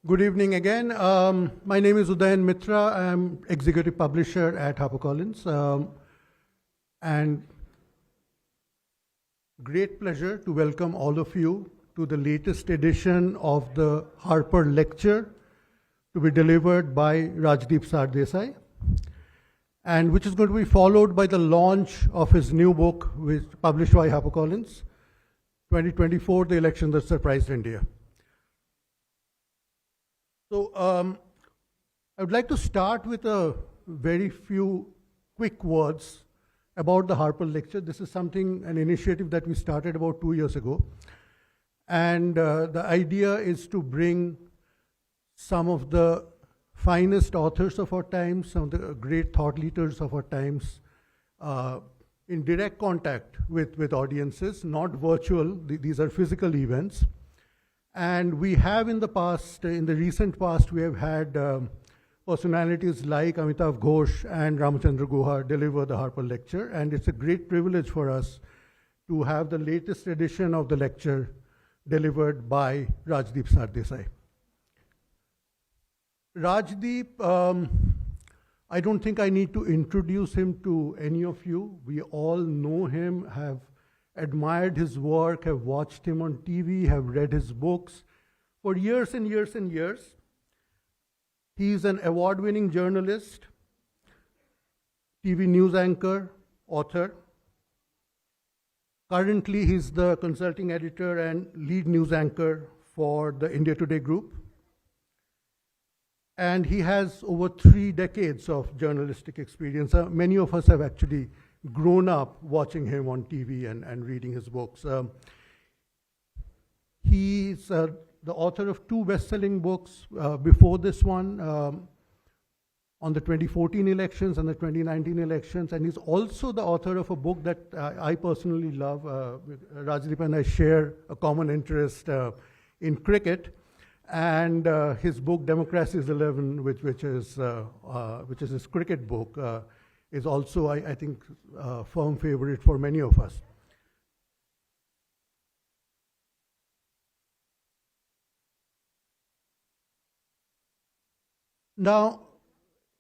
Good evening again. My name is Udayan Mitra. I'm executive publisher at HarperCollins. And great pleasure to welcome all of you to the latest edition of the Harper Lecture to be delivered by Rajdeep Sardesai, and which is going to be followed by the launch of his new book, which published by HarperCollins, 2024, The Election That Surprised India. So I would like to start with a very few quick words about the Harper Lecture. This is an initiative that we started about 2 years ago. And the idea is to bring some of the finest authors of our times, some of the great thought leaders of our times, in direct contact with audiences, not virtual. These are physical events. And we have in the recent past, we have had personalities like Amitav Ghosh and Ramachandra Guha deliver the Harper Lecture. And it's a great privilege for us to have the latest edition of the lecture delivered by Rajdeep Sardesai. Rajdeep, I don't think I need to introduce him to any of you. We all know him, have admired his work, have watched him on TV, have read his books for years and years and years. He's an award-winning journalist, TV news anchor, author. Currently, he's the consulting editor and lead news anchor for the India Today group. And he has over 3 decades of journalistic experience. Many of us have actually grown up watching him on TV and reading his books. He's the author of 2 best-selling books before this one, on the 2014 elections and the 2019 elections. And he's also the author of a book that I personally love. Rajdeep and I share a common interest in cricket. And his book, Democracy is 11, which is his cricket book, is also, I think, a firm favorite for many of us. Now,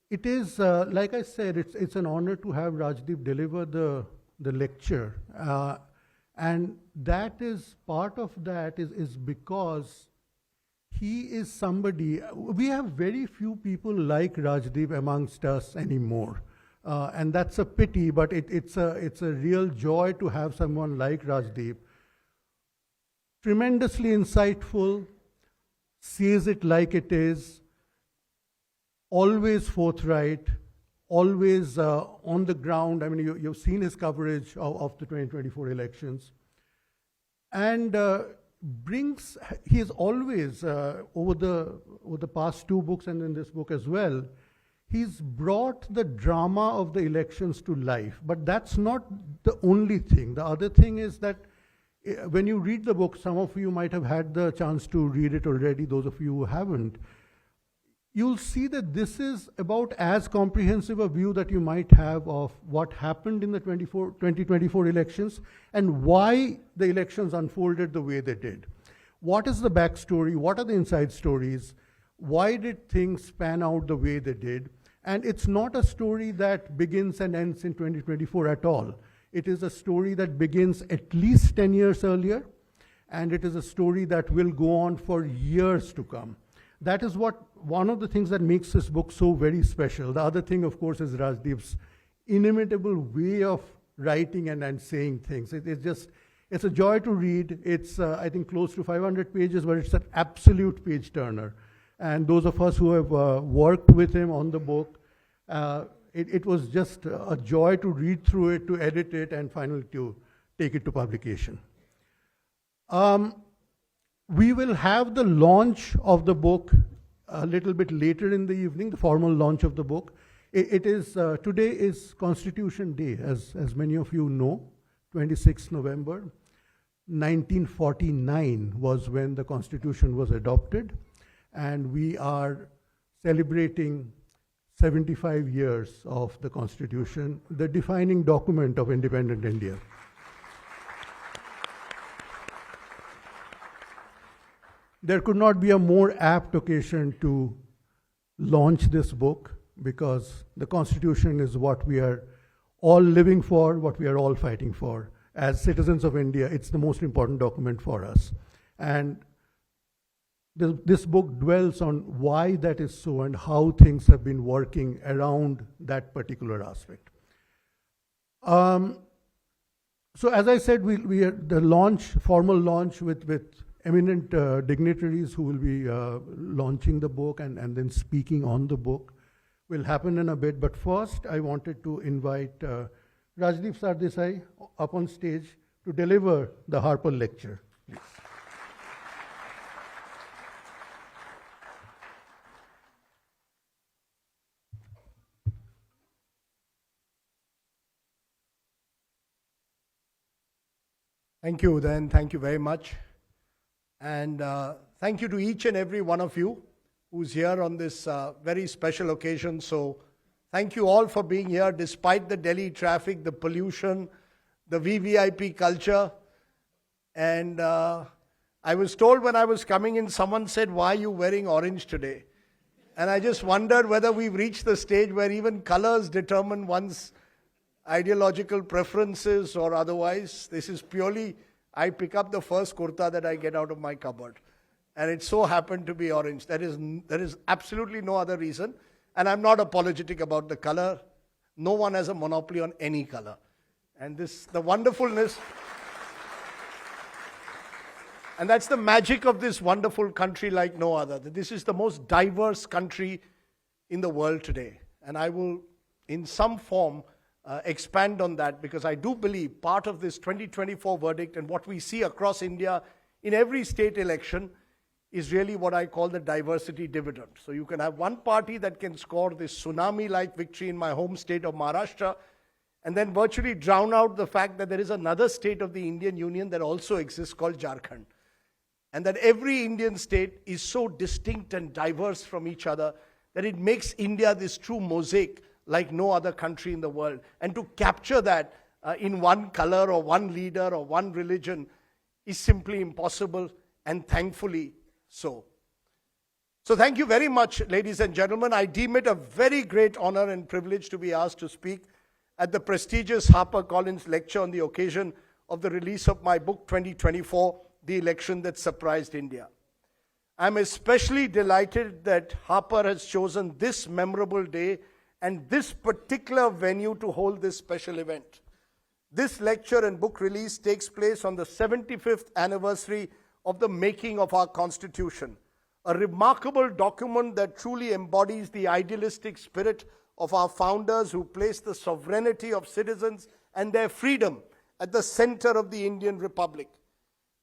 it is, like I said, it's an honor to have Rajdeep deliver the lecture. And that is, part of that is because he is somebody, we have very few people like Rajdeep amongst us anymore. And that's a pity, but it's a real joy to have someone like Rajdeep. Tremendously insightful, says it like it is, always forthright, always on the ground. I mean, you've seen his coverage of the 2024 elections. And he has always, over the past 2 books and in this book as well, he's brought the drama of the elections to life. But that's not the only thing. The other thing is that when you read the book, some of you might have had the chance to read it already, those of you who haven't, you'll see that this is about as comprehensive a view that you might have of what happened in the 2024 elections and why the elections unfolded the way they did. What is the backstory? What are the inside stories? Why did things pan out the way they did? And it's not a story that begins and ends in 2024 at all. It is a story that begins at least 10 years earlier, and it is a story that will go on for years to come. That is one of the things that makes this book so very special. The other thing, of course, is Rajdeep's inimitable way of writing and saying things. It's a joy to read. It's, I think, close to 500 pages, but it's an absolute page turner. And those of us who have worked with him on the book, it was just a joy to read through it, to edit it, and finally to take it to publication. We will have the launch of the book a little bit later in the evening, the formal launch of the book. Today is Constitution Day, as many of you know, 26th November. 1949 was when the Constitution was adopted, and we are celebrating 75 years of the Constitution, the defining document of independent India. there could not be a more apt occasion to launch this book, because the Constitution is what we are all living for, what we are all fighting for. As citizens of India, it's the most important document for us. And this book dwells on why that is so and how things have been working around that particular aspect. So as I said, we are the formal launch with eminent dignitaries who will be launching the book and then speaking on the book will happen in a bit. But first, I wanted to invite Rajdeep Sardesai up on stage to deliver the Harper lecture. Please. Thank you, then. Thank you very much. And thank you to each and every one of you who's here on this very special occasion. So thank you all for being here despite the Delhi traffic, the pollution, the VVIP culture. And I was told when I was coming in, someone said, "Why are you wearing orange today?" And I just wondered whether we've reached the stage where even colors determine one's ideological preferences or otherwise. This is purely, I pick up the first kurta that I get out of my cupboard. And it so happened to be orange. There is absolutely no other reason. And I'm not apologetic about the color. No one has a monopoly on any color. And the wonderfulness, and that's the magic of this wonderful country like no other. That this is the most diverse country in the world today. And I will, in some form, expand on that, because I do believe part of this 2024 verdict and what we see across India in every state election is really what I call the diversity dividend. So you can have one party that can score this tsunami-like victory in my home state of Maharashtra and then virtually drown out the fact that there is another state of the Indian Union that also exists called Jharkhand. And that every Indian state is so distinct and diverse from each other that it makes India this true mosaic like no other country in the world. And to capture that in one color or one leader or one religion is simply impossible, and thankfully so. So thank you very much, ladies and gentlemen. I deem it a very great honor and privilege to be asked to speak at the prestigious Harper Collins lecture on the occasion of the release of my book 2024, The Election That Surprised India. I'm especially delighted that Harper has chosen this memorable day and this particular venue to hold this special event. This lecture and book release takes place on the 75th anniversary of the making of our Constitution, a remarkable document that truly embodies the idealistic spirit of our founders who placed the sovereignty of citizens and their freedom at the center of the Indian Republic.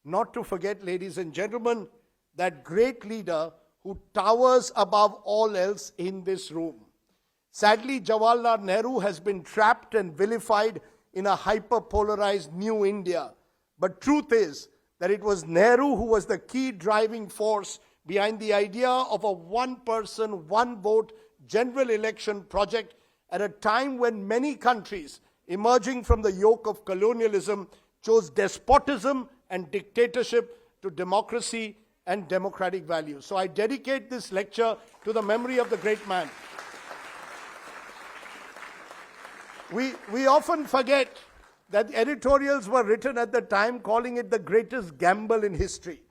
Not to forget, ladies and gentlemen, that great leader who towers above all else in this room. Sadly, Jawaharlal Nehru has been trapped and vilified in a hyper-polarized new India. But truth is that it was Nehru who was the key driving force behind the idea of a one-person, one-vote general election project at a time when many countries emerging from the yoke of colonialism chose despotism and dictatorship to democracy and democratic values. So I dedicate this lecture to the memory of the great man. We often forget that editorials were written at the time calling it the greatest gamble in history.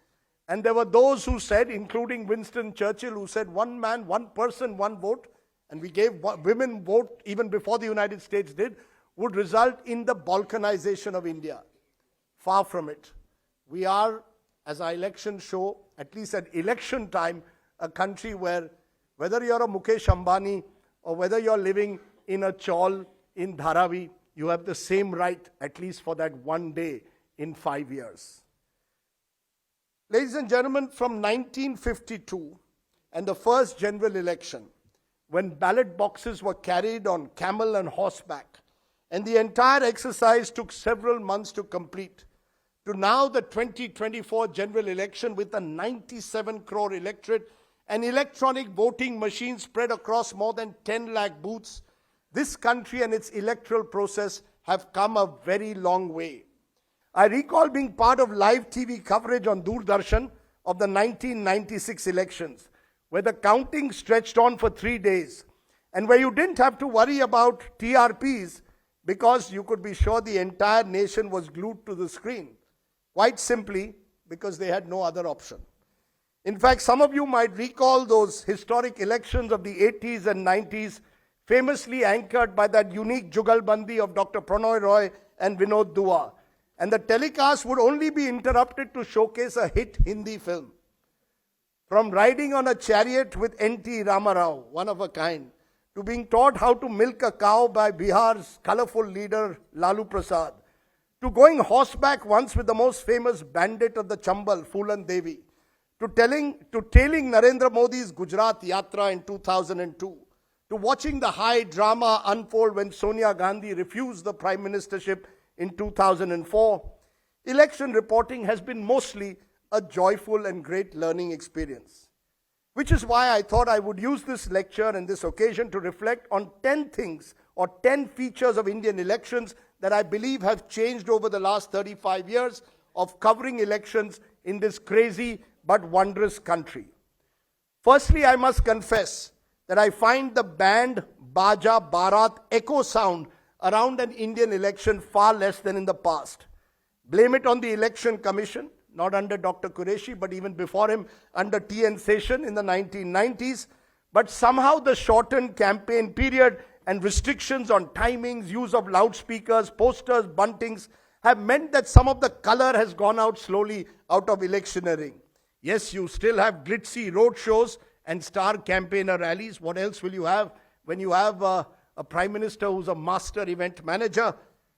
And there were those who said, including Winston Churchill, who said one man, one person, one vote, and we gave women vote even before the United States did, would result in the balkanization of India. Far from it. We are, as our elections show, at least at election time, a country where whether you're a Mukesh Ambani or whether you're living in a chawl in Dharavi, you have the same right, at least for that one day in 5 years. Ladies and gentlemen, from 1952 and the first general election, when ballot boxes were carried on camel and horseback, and the entire exercise took several months to complete, to now the 2024 general election with a 97 crore electorate and electronic voting machines spread across more than 10 lakh booths, this country and its electoral process have come a very long way. I recall being part of live TV coverage on Doordarshan of the 1996 elections, where the counting stretched on for 3 days, and where you didn't have to worry about TRPs because you could be sure the entire nation was glued to the screen, quite simply because they had no other option. In fact, some of you might recall those historic elections of the 80s and 90s, famously anchored by that unique Jugalbandi of Dr. Pranoy Roy and Vinod Dua. And the telecast would only be interrupted to showcase a hit Hindi film. From riding on a chariot with N.T. Ramarao, one of a kind, to being taught how to milk a cow by Bihar's colorful leader Lalu Prasad, to going horseback once with the most famous bandit of the Chambal, Phulan Devi, to tailing Narendra Modi's Gujarat Yatra in 2002, to watching the high drama unfold when Sonia Gandhi refused the prime ministership in 2004, election reporting has been mostly a joyful and great learning experience. Which is why I thought I would use this lecture and this occasion to reflect on 10 things or 10 features of Indian elections that I believe have changed over the last 35 years of covering elections in this crazy but wondrous country. Firstly, I must confess that I find the band, baja, barat, echo sound around an Indian election far less than in the past. Blame it on the Election Commission, not under Dr. Qureshi, but even before him under T.N. Seshan in the 1990s. But somehow the shortened campaign period and restrictions on timings, use of loudspeakers, posters, buntings have meant that some of the color has gone out slowly out of electioneering. Yes, you still have glitzy road shows and star campaigner rallies. What else will you have when you have a prime minister who's a master event manager?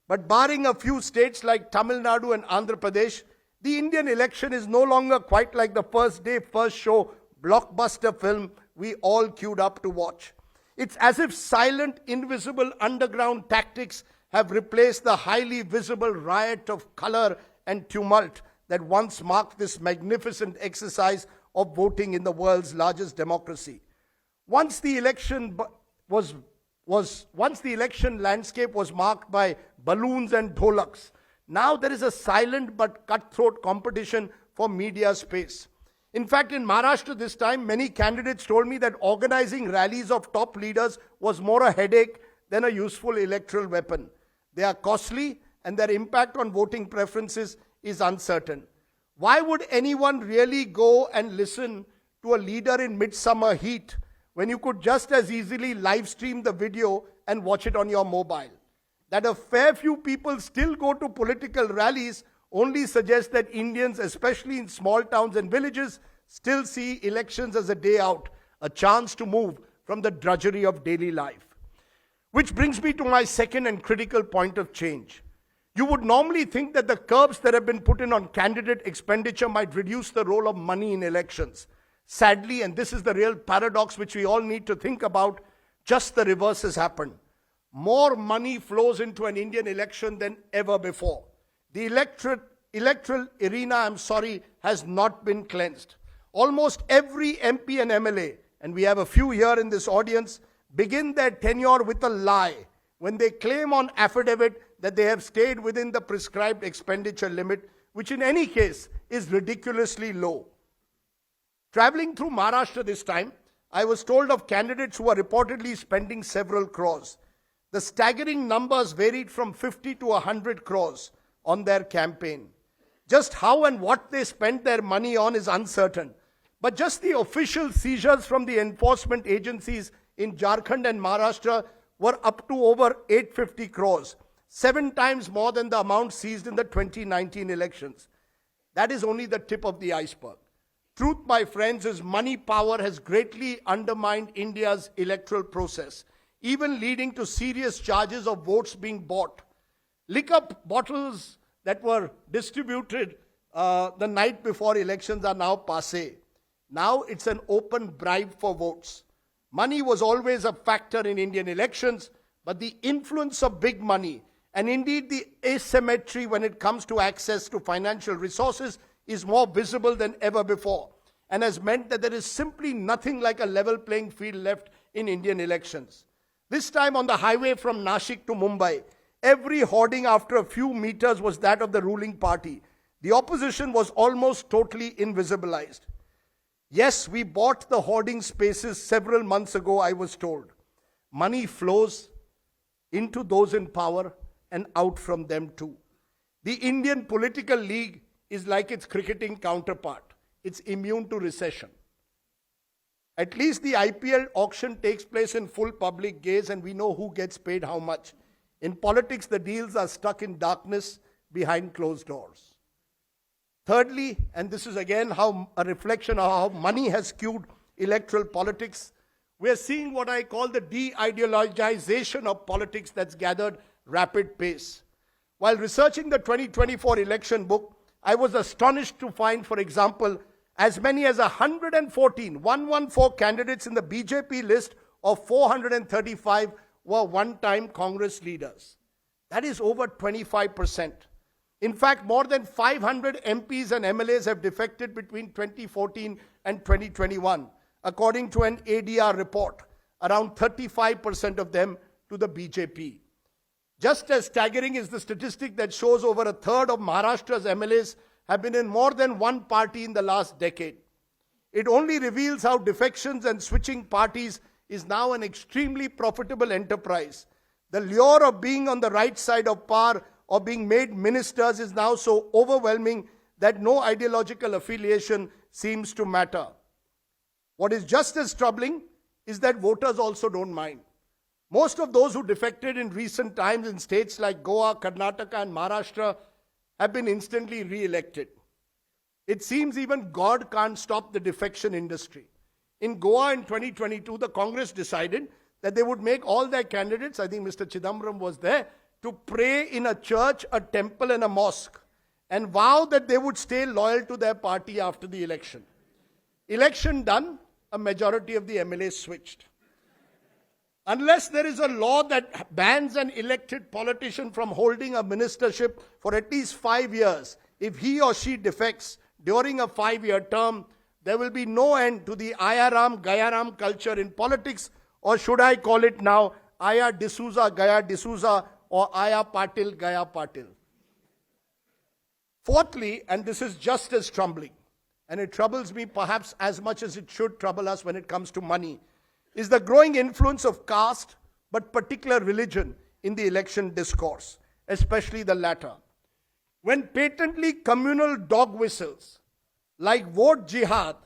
But barring a few states like Tamil Nadu and Andhra Pradesh, the Indian election is no longer quite like the first day, first show blockbuster film we all queued up to watch. It's as if silent, invisible underground tactics have replaced the highly visible riot of color and tumult that once marked this magnificent exercise of voting in the world's largest democracy. Once the election landscape was marked by balloons and dholaks, now there is a silent but cutthroat competition for media space. In fact, in Maharashtra this time, many candidates told me that organizing rallies of top leaders was more a headache than a useful electoral weapon. They are costly and their impact on voting preferences is uncertain. Why would anyone really go and listen to a leader in midsummer heat when you could just as easily live stream the video and watch it on your mobile? That a fair few people still go to political rallies only suggests that Indians, especially in small towns and villages, still see elections as a day out, a chance to move from the drudgery of daily life. Which brings me to my second and critical point of change. You would normally think that the curbs that have been put in on candidate expenditure might reduce the role of money in elections. Sadly, and this is the real paradox which we all need to think about, just the reverse has happened. More money flows into an Indian election than ever before. The electoral arena, has not been cleansed. Almost every MP and MLA, and we have a few here in this audience, begin their tenure with a lie when they claim on affidavit that they have stayed within the prescribed expenditure limit, which in any case is ridiculously low. Traveling through Maharashtra this time, I was told of candidates who are reportedly spending several crores. The staggering numbers varied from 50 to 100 crores on their campaign. Just how and what they spent their money on is uncertain. But just the official seizures from the enforcement agencies in Jharkhand and Maharashtra were up to over 850 crores, 7 times more than the amount seized in the 2019 elections. That is only the tip of the iceberg. Truth, my friends, is money power has greatly undermined India's electoral process, even leading to serious charges of votes being bought. Liquor bottles that were distributed the night before elections are now passé. Now it's an open bribe for votes. Money was always a factor in Indian elections, but the influence of big money and indeed the asymmetry when it comes to access to financial resources is more visible than ever before and has meant that there is simply nothing like a level playing field left in Indian elections. This time on the highway from Nashik to Mumbai, every hoarding after a few meters was that of the ruling party. The opposition was almost totally invisibilized. Yes, we bought the hoarding spaces several months ago, I was told. Money flows into those in power and out from them too. The Indian political league is like its cricketing counterpart. It's immune to recession. At least the IPL auction takes place in full public gaze and we know who gets paid how much. In politics, the deals are stuck in darkness behind closed doors. Thirdly, and this is again a reflection of how money has skewed electoral politics, we are seeing what I call the de-ideologization of politics that's gathered rapid pace. While researching the 2024 election book, I was astonished to find, for example, as many as 114 candidates in the BJP list of 435 were one-time Congress leaders. That is over 25%. In fact, more than 500 MPs and MLAs have defected between 2014 and 2021, according to an ADR report, around 35% of them to the BJP. Just as staggering is the statistic that shows over a third of Maharashtra's MLAs have been in more than one party in the last decade. It only reveals how defections and switching parties is now an extremely profitable enterprise. The lure of being on the right side of power or being made ministers is now so overwhelming that no ideological affiliation seems to matter. What is just as troubling is that voters also don't mind. Most of those who defected in recent times in states like Goa, Karnataka and Maharashtra have been instantly re-elected. It seems even God can't stop the defection industry. In Goa in 2022, the Congress decided that they would make all their candidates, I think Mr. Chidambaram was there, to pray in a church, a temple and a mosque and vow that they would stay loyal to their party after the election. Election done, a majority of the MLAs switched. Unless there is a law that bans an elected politician from holding a ministership for at least 5 years, if he or she defects during a 5-year term, there will be no end to the Ayaram, Gayaram culture in politics, or should I call it now, Aya D'Souza, Gaya D'Souza, or Aya Patil, Gaya Patil. Fourthly, and this is just as troubling, and it troubles me perhaps as much as it should trouble us when it comes to money, is the growing influence of caste, but particular religion in the election discourse, especially the latter. When patently communal dog whistles like vote jihad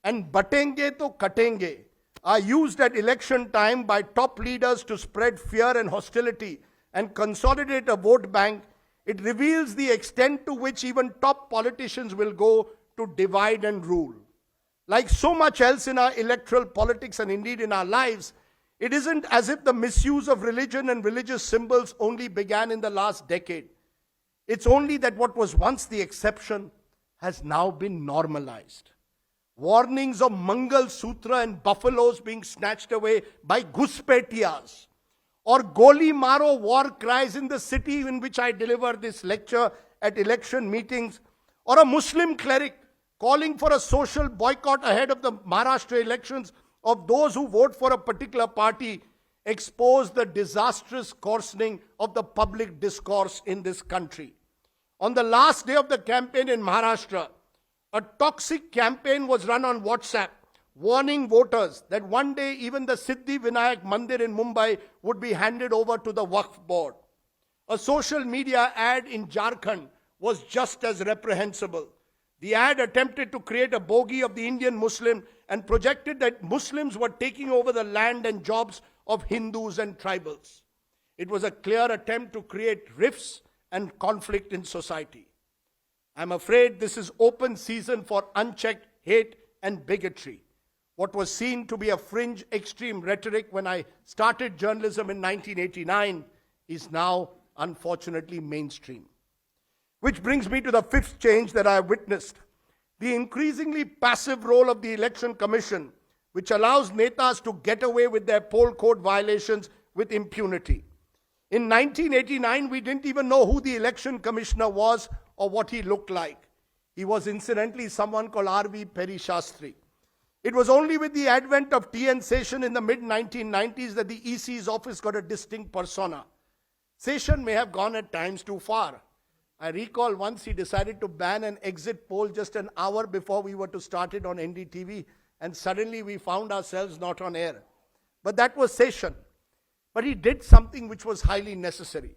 and batenge to katenge are used at election time by top leaders to spread fear and hostility and consolidate a vote bank, it reveals the extent to which even top politicians will go to divide and rule. Like so much else in our electoral politics and indeed in our lives, it isn't as if the misuse of religion and religious symbols only began in the last decade. It's only that what was once the exception has now been normalized. Warnings of Mangal Sutra and buffaloes being snatched away by Ghuspetiyas, or Goli Maro war cries in the city in which I deliver this lecture at election meetings, or a Muslim cleric calling for a social boycott ahead of the Maharashtra elections of those who vote for a particular party, expose the disastrous coarsening of the public discourse in this country. On the last day of the campaign in Maharashtra, a toxic campaign was run on WhatsApp, warning voters that one day even the Siddhi Vinayak Mandir in Mumbai would be handed over to the Waqf board. A social media ad in Jharkhand was just as reprehensible. The ad attempted to create a bogey of the Indian Muslim and projected that Muslims were taking over the land and jobs of Hindus and tribals. It was a clear attempt to create rifts and conflict in society. I'm afraid this is open season for unchecked hate and bigotry. What was seen to be a fringe extreme rhetoric when I started journalism in 1989 is now unfortunately mainstream. Which brings me to the fifth change that I have witnessed. The increasingly passive role of the Election Commission, which allows netas to get away with their poll code violations with impunity. In 1989, we didn't even know who the election commissioner was or what he looked like. He was incidentally someone called R.V. Peri Shastri. It was only with the advent of T.N. Seshan in the mid-1990s that the EC's office got a distinct persona. Seshan may have gone at times too far. I recall once he decided to ban an exit poll just an hour before we were to start it on NDTV, and suddenly we found ourselves not on air. But that was session. But he did something which was highly necessary,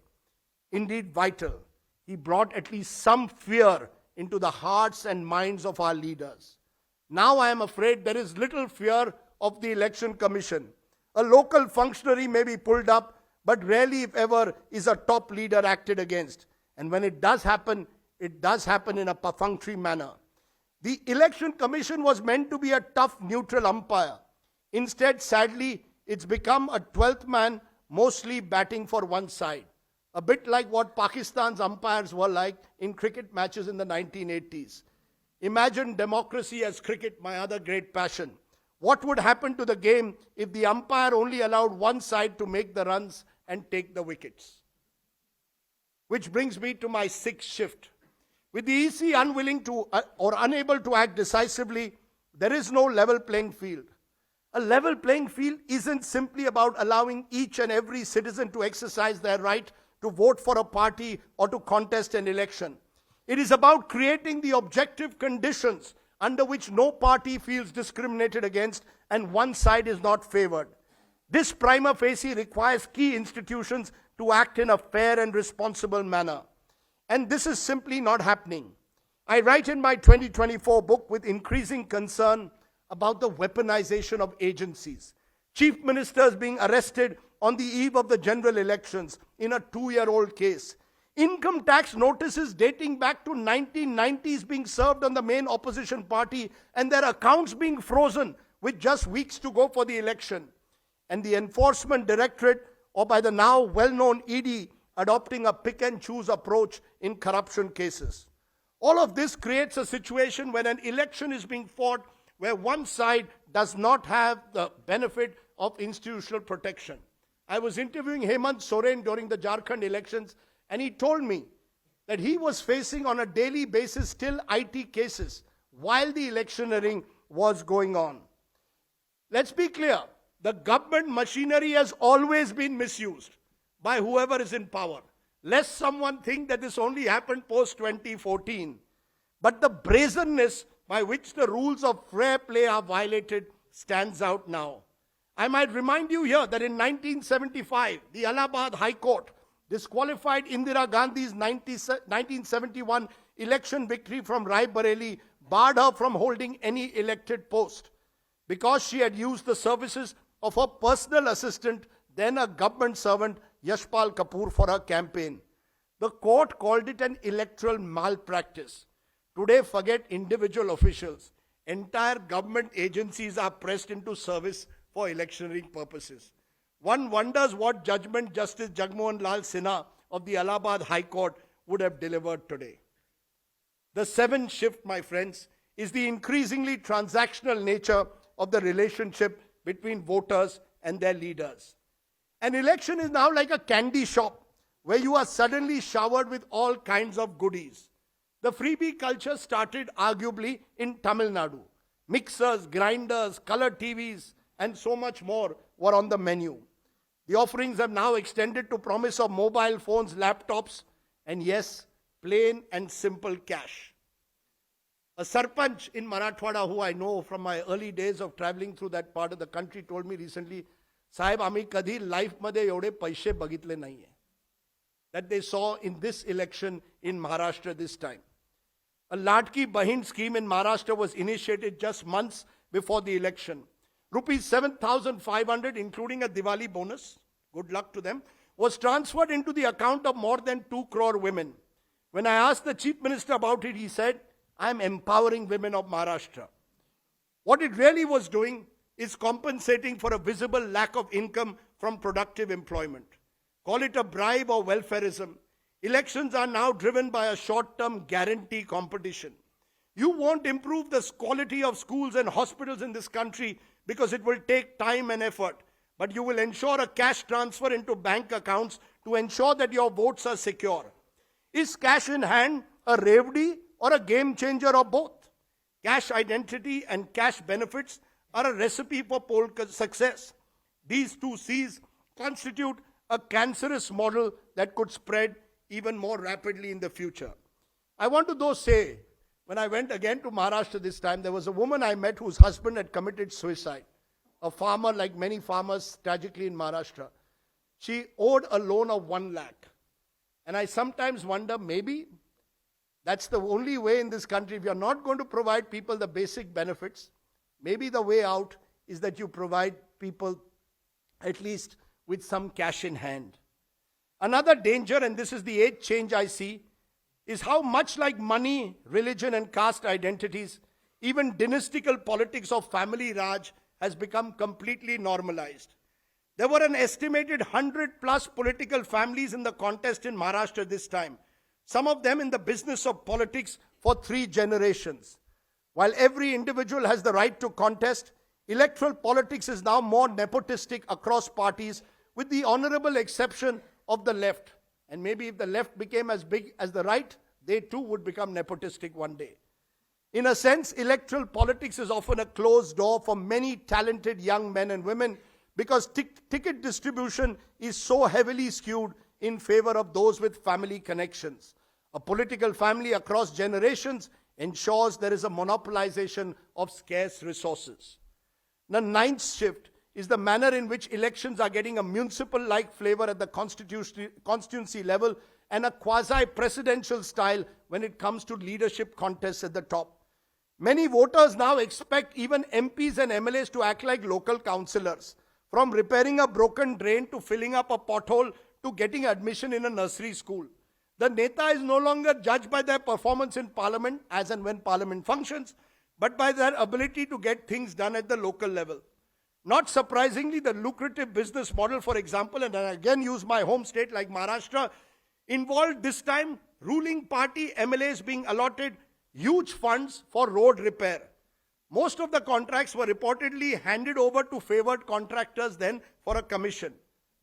indeed vital. He brought at least some fear into the hearts and minds of our leaders. Now I am afraid there is little fear of the Election Commission. A local functionary may be pulled up, but rarely, if ever, is a top leader acted against. And when it does happen in a perfunctory manner. The Election Commission was meant to be a tough, neutral umpire. Instead, sadly, it's become a 12th man, mostly batting for one side. A bit like what Pakistan's umpires were like in cricket matches in the 1980s. Imagine democracy as cricket, my other great passion. What would happen to the game if the umpire only allowed one side to make the runs and take the wickets? Which brings me to my sixth shift. With the EC unwilling to or unable to act decisively, there is no level playing field. A level playing field isn't simply about allowing each and every citizen to exercise their right to vote for a party or to contest an election. It is about creating the objective conditions under which no party feels discriminated against and one side is not favored. This prima facie requires key institutions to act in a fair and responsible manner. And this is simply not happening. I write in my 2024 book with increasing concern about the weaponization of agencies. Chief ministers being arrested on the eve of the general elections in a 2-year-old case. Income tax notices dating back to 1990s being served on the main opposition party and their accounts being frozen with just weeks to go for the election. And the Enforcement Directorate, or by the now well-known ED, adopting a pick-and-choose approach in corruption cases. All of this creates a situation when an election is being fought where one side does not have the benefit of institutional protection. I was interviewing Hemant Soren during the Jharkhand elections, and he told me that he was facing on a daily basis still IT cases while the electioneering was going on. Let's be clear, the government machinery has always been misused by whoever is in power. Lest someone think that this only happened post-2014. But the brazenness by which the rules of fair play are violated stands out now. I might remind you here that in 1975, the Allahabad High Court disqualified Indira Gandhi's 1971 election victory from Rai Bareli, barred her from holding any elected post because she had used the services of her personal assistant, then a government servant, Yashpal Kapoor, for her campaign. The court called it an electoral malpractice. Today, forget individual officials. Entire government agencies are pressed into service for electioneering purposes. One wonders what judgment Justice Jagmohan Lal Sinha of the Allahabad High Court would have delivered today. The seventh shift, my friends, is the increasingly transactional nature of the relationship between voters and their leaders. An election is now like a candy shop where you are suddenly showered with all kinds of goodies. The freebie culture started arguably in Tamil Nadu. Mixers, grinders, color TVs, and so much more were on the menu. The offerings have now extended to promise of mobile phones, laptops, and yes, plain and simple cash. A sarpanch in Marathwada, who I know from my early days of traveling through that part of the country, told me recently, Sahib, आम्ही कधी life मध्ये एवढे पैसे बघितले नाहीये. That they saw in this election in Maharashtra this time. A Ladki Bahin scheme in Maharashtra was initiated just months before the election. Rupees 7,500, including a Diwali bonus, good luck to them, was transferred into the account of more than 2 crore women. When I asked the Chief Minister about it, he said, I am empowering women of Maharashtra. What it really was doing is compensating for a visible lack of income from productive employment. Call it a bribe or welfareism. Elections are now driven by a short-term guarantee competition. You won't improve the quality of schools and hospitals in this country because it will take time and effort, but you will ensure a cash transfer into bank accounts to ensure that your votes are secure. Is cash in hand a revdi or a game changer or both? Cash identity and cash benefits are a recipe for poll success. These two C's constitute a cancerous model that could spread even more rapidly in the future. I want to though say, when I went again to Maharashtra this time, there was a woman I met whose husband had committed suicide. A farmer, like many farmers tragically in Maharashtra. She owed a loan of 1 lakh. And I sometimes wonder, maybe that's the only way in this country. If you're not going to provide people the basic benefits, maybe the way out is that you provide people at least with some cash in hand. Another danger, and this is the age change I see, is how much like money, religion and caste identities, even dynastical politics of family Raj has become completely normalized. There were an estimated 100 plus political families in the contest in Maharashtra this time. Some of them in the business of politics for 3 generations. While every individual has the right to contest, electoral politics is now more nepotistic across parties, with the honorable exception of the left. And maybe if the left became as big as the right, they too would become nepotistic one day. In a sense, electoral politics is often a closed door for many talented young men and women, because ticket distribution is so heavily skewed in favor of those with family connections. A political family across generations ensures there is a monopolization of scarce resources. The 9th shift is the manner in which elections are getting a municipal-like flavor at the constituency level and a quasi-presidential style when it comes to leadership contests at the top. Many voters now expect even MPs and MLAs to act like local councillors, from repairing a broken drain to filling up a pothole to getting admission in a nursery school. The Neta is no longer judged by their performance in Parliament, as and when Parliament functions, but by their ability to get things done at the local level. Not surprisingly, the lucrative business model, for example, and I again use my home state like Maharashtra, involved this time ruling party MLAs being allotted huge funds for road repair. Most of the contracts were reportedly handed over to favored contractors then for a commission.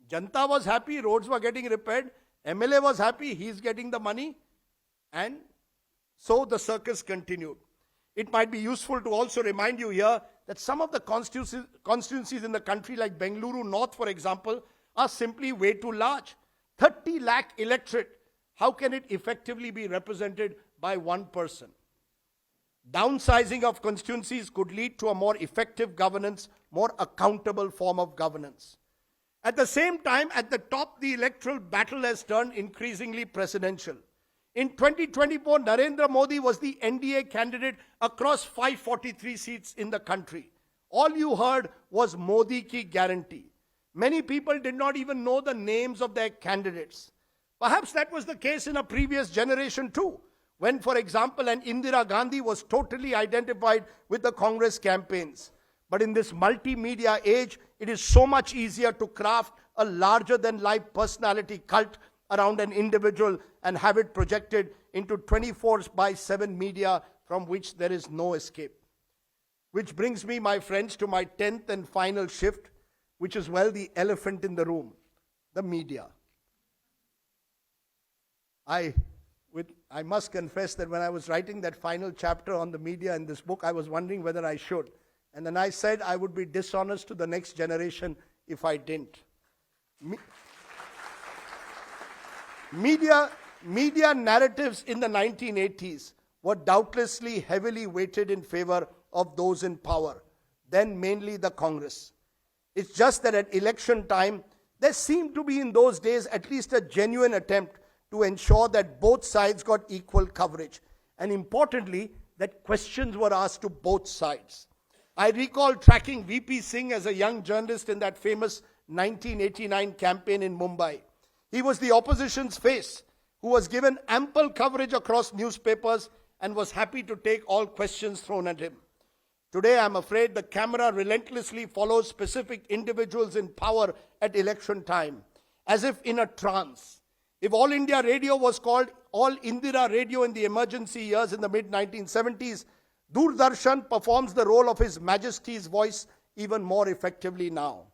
Janta was happy, roads were getting repaired. MLA was happy, he's getting the money. And so the circus continued. It might be useful to also remind you here that some of the constituencies in the country, like Bengaluru North, for example, are simply way too large. 30 lakh electorate. How can it effectively be represented by one person? Downsizing of constituencies could lead to a more effective governance, more accountable form of governance. At the same time, at the top, the electoral battle has turned increasingly presidential. In 2024, Narendra Modi was the NDA candidate across 543 seats in the country. All you heard was Modi ki guarantee. Many people did not even know the names of their candidates. Perhaps that was the case in a previous generation too, when, for example, an Indira Gandhi was totally identified with the Congress campaigns. But in this multimedia age, it is so much easier to craft a larger-than-life personality cult around an individual and have it projected into 24/7 media from which there is no escape. Which brings me, my friends, to my 10th and final shift, which is, well, the elephant in the room, the media. I must confess that when I was writing that final chapter on the media in this book, I was wondering whether I should. And then I said I would be dishonest to the next generation if I didn't. Media narratives in the 1980s were doubtlessly heavily weighted in favor of those in power, then mainly the Congress. It's just that at election time, there seemed to be in those days at least a genuine attempt to ensure that both sides got equal coverage. And importantly, that questions were asked to both sides. I recall tracking VP Singh as a young journalist in that famous 1989 campaign in Mumbai. He was the opposition's face, who was given ample coverage across newspapers and was happy to take all questions thrown at him. Today, I'm afraid the camera relentlessly follows specific individuals in power at election time, as if in a trance. If All India Radio was called All Indira Radio in the emergency years in the mid-1970s, Doordarshan performs the role of His Majesty's voice even more effectively now.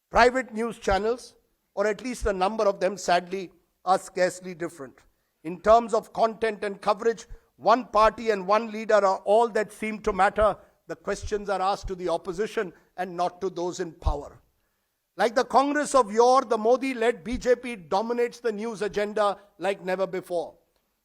Private news channels, or at least a number of them, sadly, are scarcely different. In terms of content and coverage, one party and one leader are all that seem to matter. The questions are asked to the opposition and not to those in power. Like the Congress of yore, the Modi-led BJP dominates the news agenda like never before.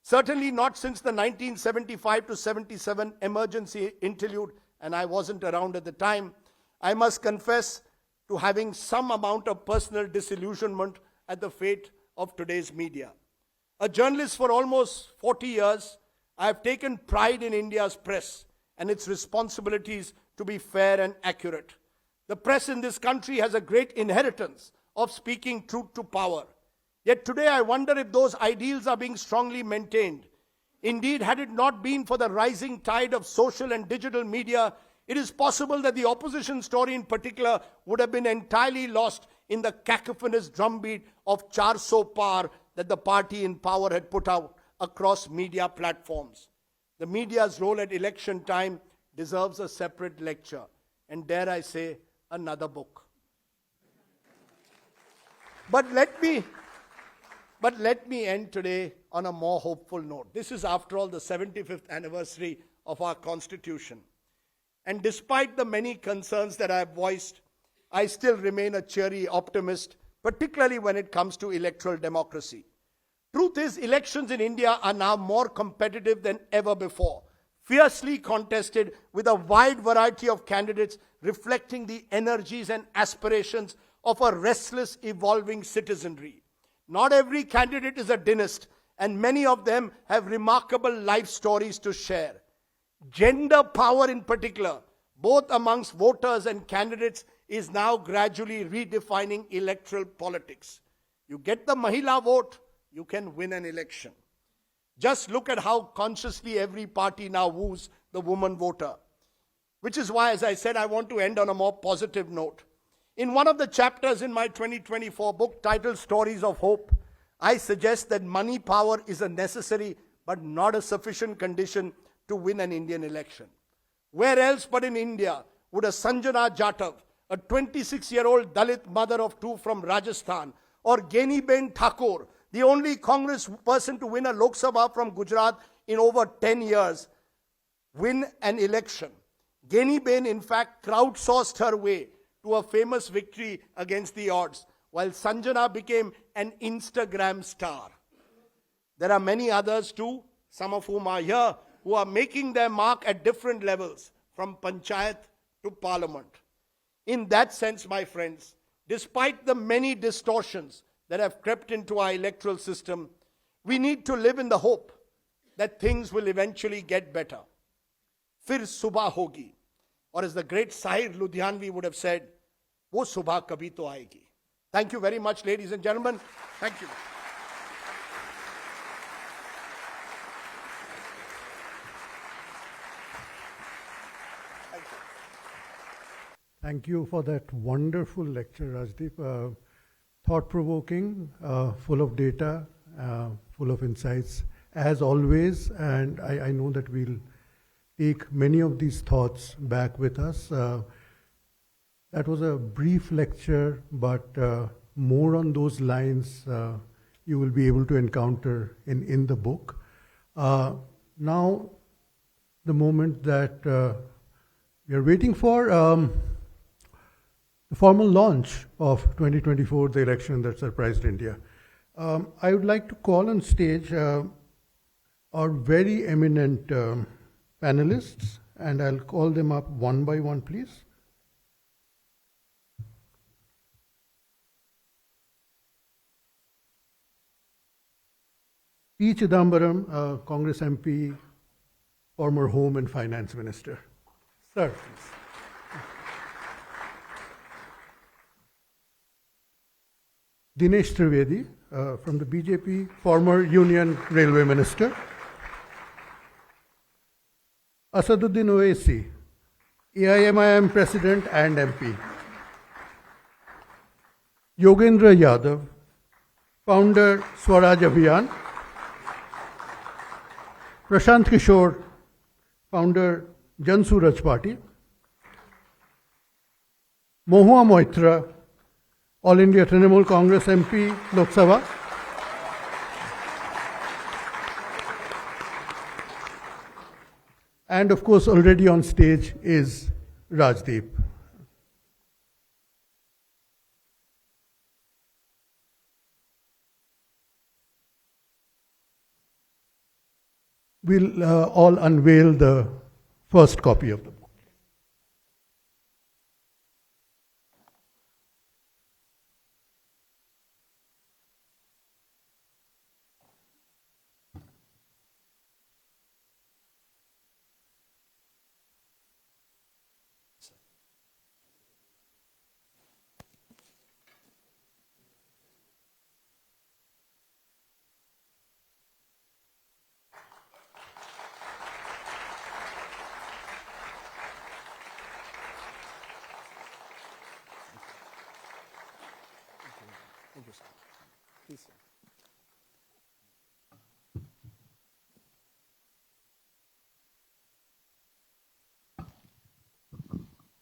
Certainly not since the 1975 to 77 emergency interlude, and I wasn't around at the time. I must confess to having some amount of personal disillusionment at the fate of today's media. A journalist for almost 40 years, I have taken pride in India's press and its responsibilities to be fair and accurate. The press in this country has a great inheritance of speaking truth to power. Yet today I wonder if those ideals are being strongly maintained. Indeed, had it not been for the rising tide of social and digital media, it is possible that the opposition story in particular would have been entirely lost in the cacophonous drumbeat of Charso Par that the party in power had put out across media platforms. The media's role at election time deserves a separate lecture, and dare I say, another book. But let me end today on a more hopeful note. This is, after all, the 75th anniversary of our Constitution. And despite the many concerns that I have voiced, I still remain a cheery optimist, particularly when it comes to electoral democracy. Truth is, elections in India are now more competitive than ever before, fiercely contested with a wide variety of candidates reflecting the energies and aspirations of a restless, evolving citizenry. Not every candidate is a dynast, and many of them have remarkable life stories to share. Gender power in particular, both amongst voters and candidates, is now gradually redefining electoral politics. You get the Mahila vote, you can win an election. Just look at how consciously every party now woos the woman voter. Which is why, as I said, I want to end on a more positive note. In one of the chapters in my 2024 book titled Stories of Hope, I suggest that money power is a necessary but not a sufficient condition to win an Indian election. Where else but in India would a Sanjana Jatav, a 26-year-old Dalit mother of two from Rajasthan, or Geniben Thakur, the only Congress person to win a Lok Sabha from Gujarat in over 10 years, win an election? Geniben, in fact, crowdsourced her way to a famous victory against the odds, while Sanjana became an Instagram star. There are many others too, some of whom are here, who are making their mark at different levels, from panchayat to parliament. In that sense, my friends, despite the many distortions that have crept into our electoral system, we need to live in the hope that things will eventually get better. Fir subah hogi. Or as the great Sahir Ludhianvi would have said, wo subah kabhi to aayegi. Thank you very much, ladies and gentlemen. Thank you. Thank you for that wonderful lecture, Rajdeep. Thought-provoking, full of data, full of insights, as always. And I know that we'll take many of these thoughts back with us. That was a brief lecture, but more on those lines you will be able to encounter in the book. Now, the moment that we are waiting for, the formal launch of 2024, the election that surprised India. I would like to call on stage our very eminent panelists, and I'll call them up one by one, please. P. Chidambaram, Congress MP, former Home and Finance Minister. Sir, please. Dinesh Trivedi, from the BJP, former Union Railway Minister. Asaduddin Owaisi, AIMIM President and MP. Yogendra Yadav, founder Swaraj Abhiyan. Prashant Kishore, founder Jan Suraj Party. Mohua Moitra, All India Trinamool Congress MP, Lok Sabha. And of course, already on stage is Rajdeep. we'll all unveil the first copy of the book.